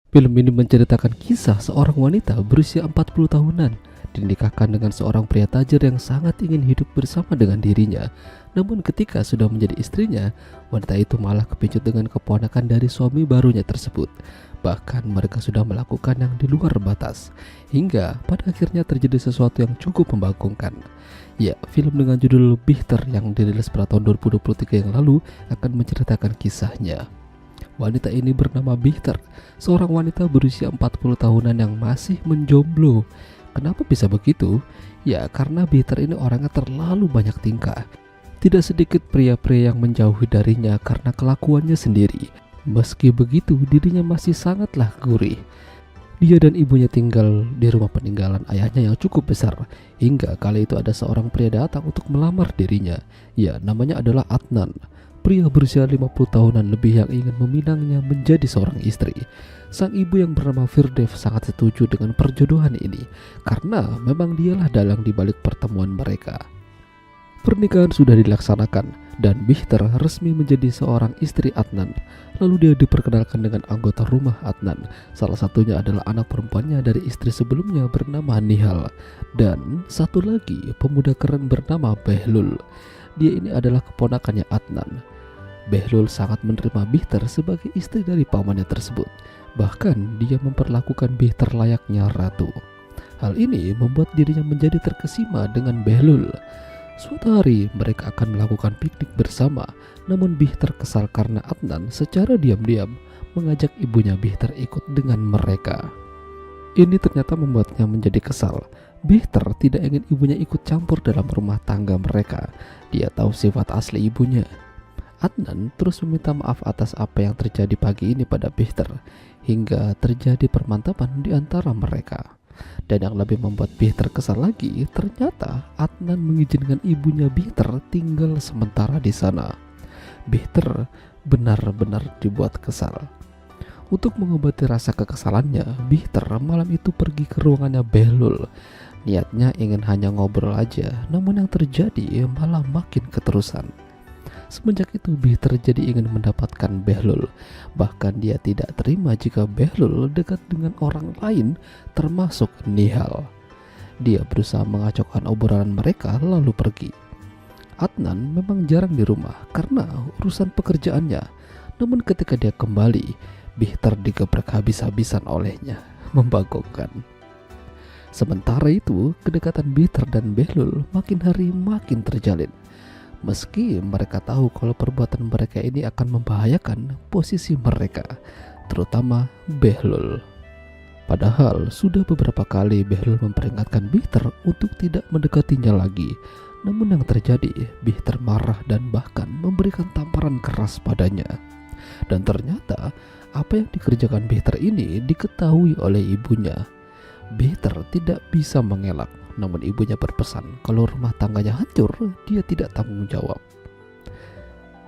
Film ini menceritakan kisah seorang wanita berusia 40 tahunan dinikahkan dengan seorang pria tajir yang sangat ingin hidup bersama dengan dirinya. Namun ketika sudah menjadi istrinya, wanita itu malah kepincut dengan keponakan dari suami barunya tersebut. Bahkan mereka sudah melakukan yang di luar batas, hingga pada akhirnya terjadi sesuatu yang cukup membagongkan. Ya, film dengan judul Bichter yang dirilis pada tahun 2023 yang lalu akan menceritakan kisahnya. Wanita ini bernama Bichter, seorang wanita berusia 40 tahunan yang masih menjomblo. Kenapa bisa begitu? Ya, karena Bichter ini orangnya terlalu banyak tingkah. Tidak sedikit pria-pria yang menjauhi darinya karena kelakuannya sendiri. Meski begitu, dirinya masih sangatlah gurih. Dia dan ibunya tinggal di rumah peninggalan ayahnya yang cukup besar. Hingga kali itu ada seorang pria datang untuk melamar dirinya. Ya, namanya adalah Adnan. Pria berusia 50 tahunan lebih yang ingin meminangnya menjadi seorang istri. Sang ibu yang bernama Firdev sangat setuju dengan perjodohan ini karena memang dialah dalang di balik pertemuan mereka. Pernikahan sudah dilaksanakan dan Bichter resmi menjadi seorang istri Adnan. Lalu dia diperkenalkan dengan anggota rumah Adnan. Salah satunya adalah anak perempuannya dari istri sebelumnya bernama Nihal. Dan satu lagi pemuda keren bernama Behlul. Dia ini adalah keponakannya Adnan. Behlul sangat menerima Bichter sebagai istri dari pamannya tersebut. Bahkan dia memperlakukan Bichter layaknya ratu. Hal ini membuat dirinya menjadi terkesima dengan Behlul. Suatu hari mereka akan melakukan piknik bersama. Namun Bichter kesal karena Adnan secara diam-diam mengajak ibunya Bichter ikut dengan mereka. Ini ternyata membuatnya menjadi kesal. Bichter tidak ingin ibunya ikut campur dalam rumah tangga mereka. Dia tahu sifat asli ibunya. Adnan terus meminta maaf atas apa yang terjadi pagi ini pada Bichter, hingga terjadi permantapan di antara mereka. Dan yang lebih membuat Bichter kesal lagi, ternyata Adnan mengizinkan ibunya Bichter tinggal sementara di sana. Bichter benar-benar dibuat kesal. Untuk mengobati rasa kekesalannya, Bichter malam itu pergi ke ruangannya Behlul. Niatnya ingin hanya ngobrol aja, namun yang terjadi malah makin keterusan. Semenjak itu Bichter jadi ingin mendapatkan Behlul. Bahkan dia tidak terima jika Behlul dekat dengan orang lain termasuk Nihal. Dia berusaha mengacaukan obrolan mereka lalu pergi. Adnan memang jarang di rumah karena urusan pekerjaannya. Namun ketika dia kembali, Bichter digeprek habis-habisan olehnya. Membagongkan. Sementara itu, kedekatan Bichter dan Behlul makin hari makin terjalin. Meski mereka tahu kalau perbuatan mereka ini akan membahayakan posisi mereka, terutama Behlul. Padahal sudah beberapa kali Behlul memperingatkan Bichter untuk tidak mendekatinya lagi. Namun yang terjadi, Bichter marah dan bahkan memberikan tamparan keras padanya. Dan ternyata apa yang dikerjakan Bichter ini diketahui oleh ibunya. Bichter tidak bisa mengelak. Namun ibunya berpesan kalau rumah tangganya hancur, dia tidak tanggung jawab.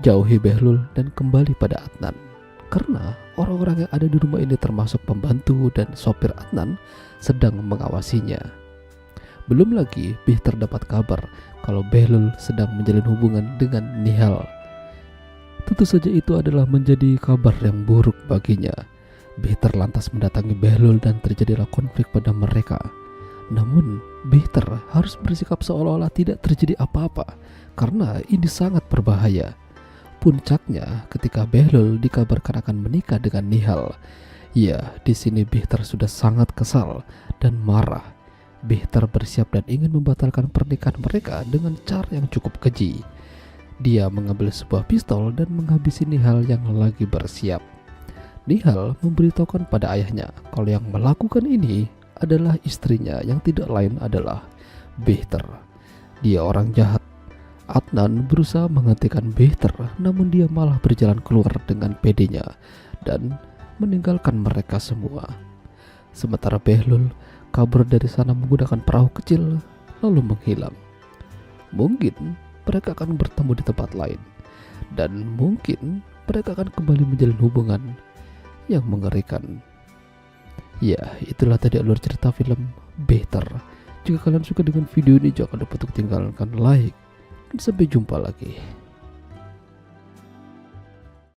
Jauhi Behlul dan kembali pada Adnan. Karena orang-orang yang ada di rumah ini termasuk pembantu dan sopir Adnan sedang mengawasinya. Belum lagi Bichter dapat kabar kalau Behlul sedang menjalin hubungan dengan Nihal. Tentu saja itu adalah menjadi kabar yang buruk baginya. Bichter lantas mendatangi Behlul dan terjadilah konflik pada mereka. Namun Bichter harus bersikap seolah-olah tidak terjadi apa-apa karena ini sangat berbahaya. Puncaknya ketika Behlul dikabarkan akan menikah dengan Nihal. Ya, di sini Bichter sudah sangat kesal dan marah. Bichter bersiap dan ingin membatalkan pernikahan mereka dengan cara yang cukup keji. Dia mengambil sebuah pistol dan menghabisi Nihal yang lagi bersiap. Nihal memberitahukan pada ayahnya kalau yang melakukan ini adalah istrinya yang tidak lain adalah Bichter. Dia orang jahat. Adnan berusaha menghentikan Bichter, namun dia malah berjalan keluar dengan pedenya dan meninggalkan mereka semua. Sementara Behlul kabur dari sana menggunakan perahu kecil lalu menghilang. Mungkin mereka akan bertemu di tempat lain dan mungkin mereka akan kembali menjalin hubungan yang mengerikan. Ya, itulah tadi alur cerita film Bichter. Jika kalian suka dengan video ini, jangan lupa untuk tinggalkan like. Dan sampai jumpa lagi.